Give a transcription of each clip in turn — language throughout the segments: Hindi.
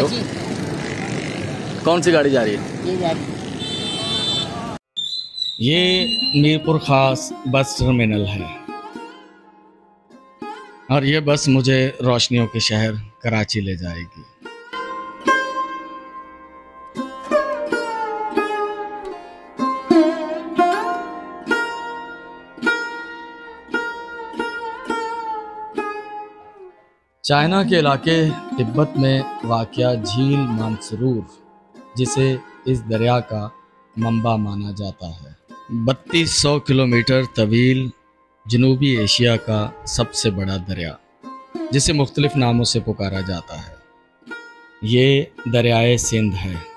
कराची। कौन सी गाड़ी जा रही है? ये जा रही है। ये मीरपुर खास बस टर्मिनल है और ये बस मुझे रोशनियों के शहर कराची ले जाएगी। चाइना के इलाके तिब्बत में वाक़या झील मानसरूर, जिसे इस दरिया का मंबा माना जाता है, 3200 किलोमीटर तवील जनूबी एशिया का सबसे बड़ा दरिया, जिसे मुख्तलिफ नामों से पुकारा जाता है। ये दरियाए सिंध है।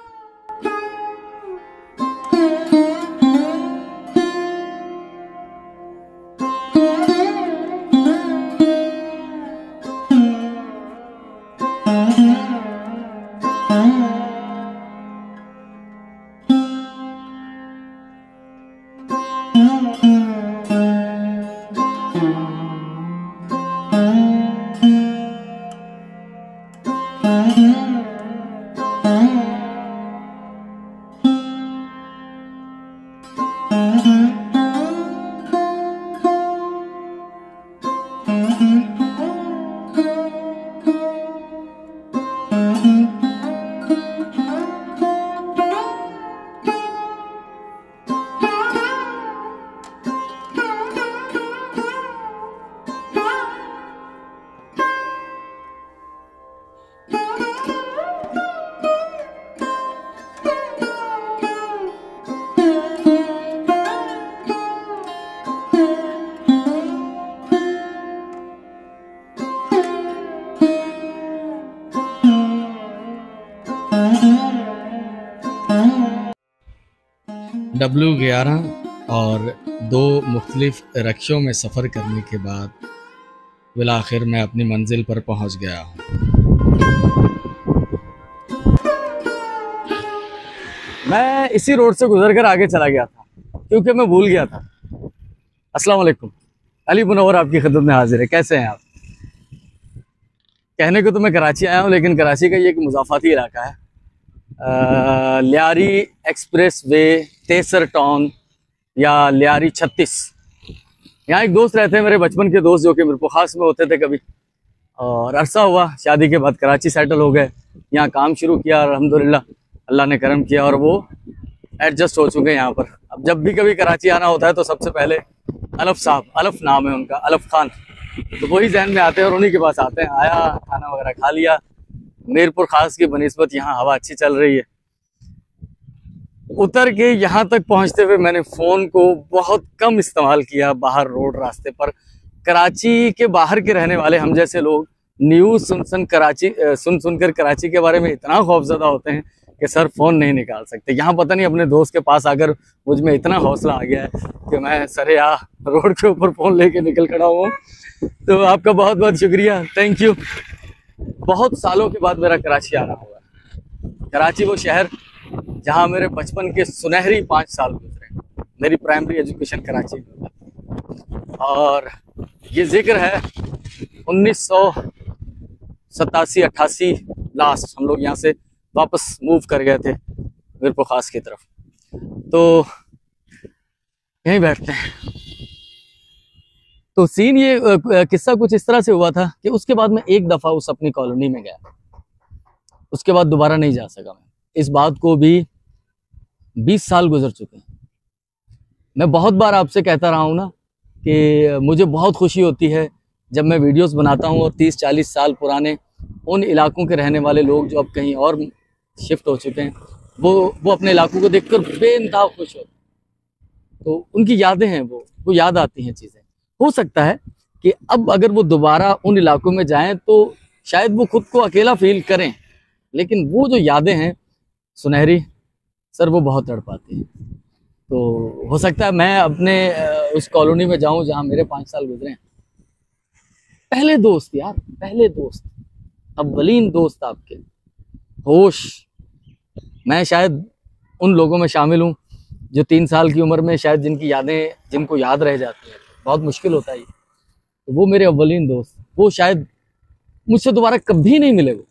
W11 और 2 मुख्तलिफ रक्शों में सफ़र करने के बाद बिलाखिर मैं अपनी मंजिल पर पहुंच गया हूं। मैं इसी रोड से गुजरकर आगे चला गया था क्योंकि मैं भूल गया था। अस्सलाम वालेकुम, अली मुनव्वर आपकी खिदमत में हाजिर है। कैसे हैं आप? कहने को तो मैं कराची आया हूं, लेकिन कराची का ये एक मुज़ाफ़ाती इलाका है। लियारी एक्सप्रेस वे, तेसर टाउन या लियारी 36। यहाँ एक दोस्त रहते हैं, मेरे बचपन के दोस्त, जो कि मीरपुर खास में होते थे कभी, और अरसा हुआ शादी के बाद कराची सेटल हो गए, यहाँ काम शुरू किया और अल्हम्दुलिल्लाह अल्लाह ने करम किया और वो एडजस्ट हो चुके हैं यहाँ पर। अब जब भी कभी कराची आना होता है तो सबसे पहले अलफ साहब, अलफ नाम है उनका, अलफ खान, तो वही जहन में आते हैं और उन्हीं के पास आते हैं। आया, खाना वगैरह खा लिया। मीरपुर खास की बनिस्बत यहाँ हवा अच्छी चल रही है। उतर के यहाँ तक पहुँचते हुए मैंने फ़ोन को बहुत कम इस्तेमाल किया बाहर रोड रास्ते पर। कराची के बाहर के रहने वाले हम जैसे लोग न्यूज़ सुन सुनकर कराची के बारे में इतना खौफजदा होते हैं कि सर फ़ोन नहीं निकाल सकते। यहाँ पता नहीं अपने दोस्त के पास आकर मुझ में इतना हौसला आ गया है कि मैं सरे रोड के ऊपर फ़ोन लेके निकल खड़ा हूँ। तो आपका बहुत बहुत शुक्रिया, थैंक यू। बहुत सालों के बाद मेरा कराची आना हुआ। कराची वो शहर जहाँ मेरे बचपन के सुनहरी 5 साल गुजरे। मेरी प्राइमरी एजुकेशन कराची में हुआ और ये जिक्र है 1987-88 लास्ट हम लोग यहाँ से वापस मूव कर गए थे मीरपुर खास की तरफ। तो यहीं बैठते हैं। तो सीन ये किस्सा कुछ इस तरह से हुआ था कि उसके बाद मैं एक दफ़ा उस अपनी कॉलोनी में गया, उसके बाद दोबारा नहीं जा सका मैं। इस बात को भी 20 साल गुजर चुके हैं। मैं बहुत बार आपसे कहता रहा हूँ ना कि मुझे बहुत खुशी होती है जब मैं वीडियोस बनाता हूँ और 30-40 साल पुराने उन इलाकों के रहने वाले लोग जो अब कहीं और शिफ्ट हो चुके हैं, वो अपने इलाकों को देखकर बेइंतहा खुश होते हैं। तो उनकी यादें हैं, वो याद आती हैं चीज़ें। हो सकता है कि अब अगर वो दोबारा उन इलाकों में जाएं तो शायद वो खुद को अकेला फील करें, लेकिन वो जो यादें हैं सुनहरी सर, वो बहुत तड़पाती हैं। तो हो सकता है मैं अपने उस कॉलोनी में जाऊं जहां मेरे 5 साल गुजरे हैं। पहले दोस्त यार, पहले दोस्त, अव्वलीन दोस्त आपके होश। मैं शायद उन लोगों में शामिल हूँ जो 3 साल की उम्र में शायद जिनकी यादें जिनको याद रह जाती हैं। बहुत मुश्किल होता है ये। तो वो मेरे अव्वलीन दोस्त, वो शायद मुझसे दोबारा कभी नहीं मिले। वो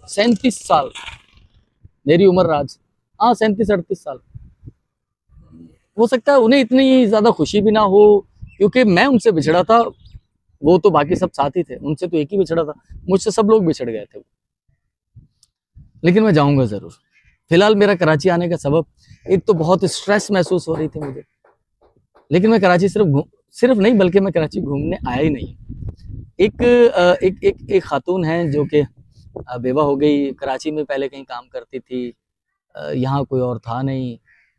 37 साल मेरी उम्र राज, हाँ 37-38 साल। हो सकता है उन्हें इतनी ज्यादा खुशी भी ना हो, क्योंकि मैं उनसे बिछड़ा था, वो तो बाकी सब साथी थे, उनसे तो एक ही बिछड़ा था, मुझसे सब लोग बिछड़ गए थे। लेकिन मैं जाऊंगा जरूर। फिलहाल मेरा कराची आने का सबब, एक तो बहुत स्ट्रेस महसूस हो रही थी मुझे, लेकिन मैं कराची सिर्फ नहीं बल्कि मैं कराची घूमने आया ही नहीं। एक खातून है जो कि बेवा हो गई, कराची में पहले कहीं काम करती थी, यहाँ कोई और था नहीं,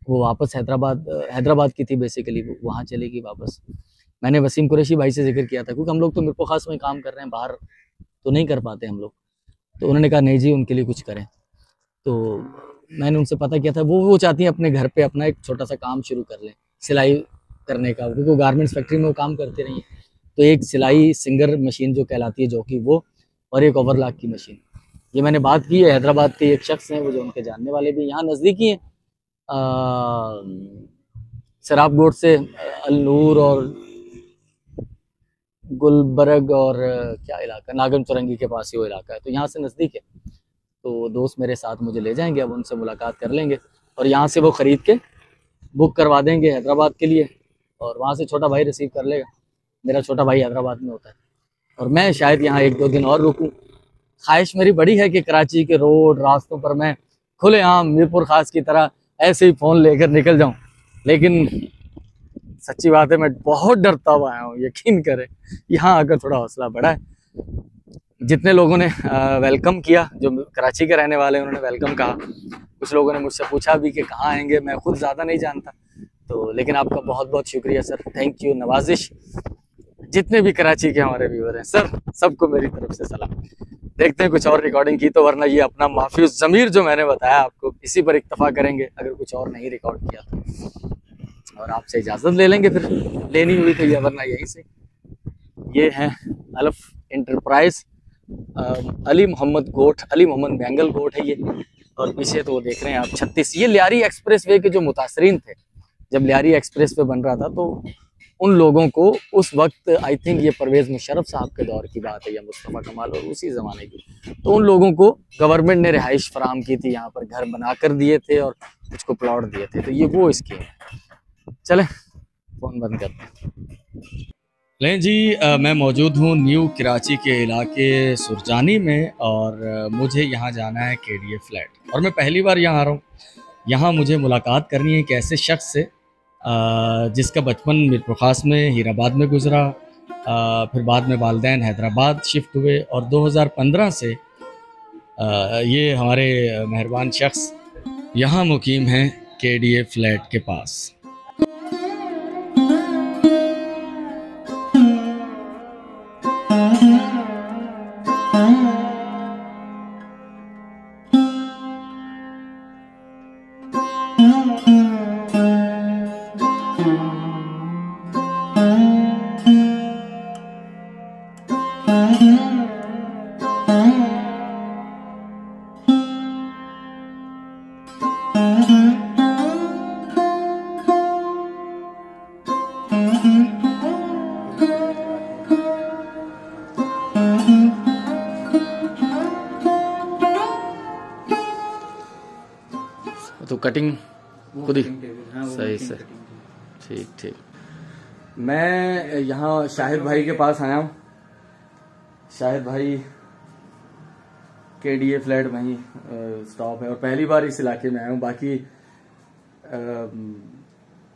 वो वापस हैदराबाद की थी बेसिकली, वो वहाँ चली गई वापस। मैंने वसीम कुरैशी भाई से जिक्र किया था, क्योंकि हम लोग तो मिरपुर खास में काम कर रहे हैं, बाहर तो नहीं कर पाते हम लोग, तो उन्होंने कहा नहीं जी उनके लिए कुछ करें। तो मैंने उनसे पता किया था, वो चाहती हैं अपने घर पे अपना एक छोटा सा काम शुरू कर लें सिलाई करने का, क्योंकि गारमेंट्स फैक्ट्री में वो काम करते रही हैं। तो एक सिलाई सिंगर मशीन जो कहलाती है जॉकी, वो, और एक ओवरलॉक की मशीन, ये मैंने बात की है। हैदराबाद के एक शख्स हैं वो जो उनके जानने वाले भी यहाँ नज़दीकी हैं, शराबगोट से अल नूर और गुलबर्ग और क्या इलाका, नागम चुरंगी के पास ही वो इलाका है, तो यहाँ से नज़दीक है। तो दोस्त मेरे साथ मुझे ले जाएंगे, अब उनसे मुलाकात कर लेंगे और यहाँ से वो ख़रीद के बुक करवा देंगे हैदराबाद के लिए, और वहाँ से छोटा भाई रिसीव कर लेगा। मेरा छोटा भाई हैदराबाद में होता है और मैं शायद यहाँ 1-2 दिन और रुकूँ। ख्वाहिश मेरी बड़ी है कि कराची के रोड रास्तों पर मैं खुलेआम मीरपुर खास की तरह ऐसे ही फ़ोन लेकर निकल जाऊँ, लेकिन सच्ची बात है मैं बहुत डरता हुआ आया हूँ, यकीन करें। यहाँ आकर थोड़ा हौसला बढ़ा है। जितने लोगों ने वेलकम किया, जो कराची के रहने वाले उन्होंने वेलकम कहा, कुछ लोगों ने मुझसे पूछा भी कि कहाँ आएंगे, मैं खुद ज़्यादा नहीं जानता, तो लेकिन आपका बहुत बहुत शुक्रिया सर, थैंक यू, नवाजिश। जितने भी कराची के हमारे व्यूअर हैं सर, सबको मेरी तरफ से सलाम। देखते हैं कुछ और रिकॉर्डिंग की तो, वरना ये अपना माफियूज ज़मीर जो मैंने बताया आपको, इसी पर इक्तफा करेंगे अगर कुछ और नहीं रिकॉर्ड किया तो, और आपसे इजाज़त ले लेंगे फिर, लेनी हुई तो ये, वरना यहीं से। ये हैं अलफ इंटरप्राइज, अली मोहम्मद गोट, अली मोहम्मद बैंगल गोट है ये, और पीछे तो वो देख रहे हैं आप 36। ये लियारी एक्सप्रेस वे के जो मुतासरीन थे, जब लियारी एक्सप्रेस वे बन रहा था तो उन लोगों को उस वक्त, आई थिंक ये परवेज़ मुशर्रफ साहब के दौर की बात है या मुस्तफ़ा कमाल और उसी ज़माने की, तो उन लोगों को गवर्नमेंट ने रिहाइश फराम की थी, यहाँ पर घर बना कर दिए थे और कुछ को प्लॉट दिए थे, तो ये वो स्कीम है। चलें फ़ोन बंद करते हैं। लें जी, मैं मौजूद हूँ न्यू कराची के इलाके सुरजानी में, और मुझे यहाँ जाना है KDA फ्लैट, और मैं पहली बार यहाँ आ रहा हूँ। यहाँ मुझे मुलाकात करनी है एक ऐसे शख्स से जिसका बचपन मीरपुर खास में, हीराबाद में गुजरा, फिर बाद में वालिदैन हैदराबाद शिफ्ट हुए, और 2015 से ये हमारे मेहरबान शख्स यहाँ मुकीम हैं KDA फ्लैट के पास। तो कटिंग खुद ही सही से, ठीक ठीक। मैं यहाँ शाहिद भाई के पास आया हूँ। शाहिद भाई KDA फ्लैट वहीं स्टॉप है, और पहली बार इस इलाके में आया हूँ। बाकी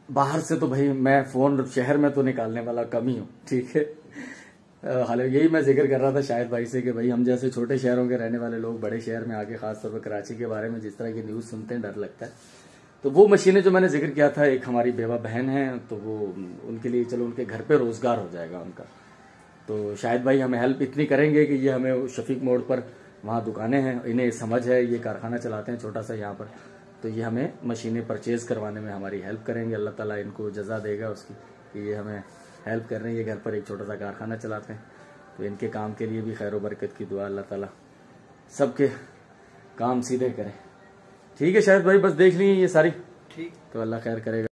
बाहर से तो भाई मैं फ़ोन शहर में तो निकालने वाला कम ही हूँ, ठीक है। हालांकि यही मैं जिक्र कर रहा था शाहिद भाई से कि भाई हम जैसे छोटे शहरों के रहने वाले लोग बड़े शहर में आके, खासतौर पर कराची के बारे में जिस तरह की न्यूज़ सुनते हैं, डर लगता है। तो वो मशीनें जो मैंने जिक्र किया था, एक हमारी बेवा बहन है, तो वो उनके लिए, चलो उनके घर पे रोज़गार हो जाएगा उनका। तो शाहिद भाई हमें हेल्प इतनी करेंगे कि ये हमें शफीक मोड़ पर वहाँ दुकानें हैं, इन्हें समझ है, ये कारखाना चलाते हैं छोटा सा यहाँ पर, तो ये हमें मशीनें परचेज़ करवाने में हमारी हेल्प करेंगे। अल्लाह ताला इनको जज़ा देगा उसकी कि ये हमें हेल्प कर रहे हैं। ये घर पर एक छोटा सा कारखाना चलाते हैं, तो इनके काम के लिए भी खैर बरकत की दुआ, अल्लाह ताला सबके काम सीधे करे। ठीक है शाहिद भाई, बस देख लीजिए ये सारी, ठीक, तो अल्लाह खैर करेगा।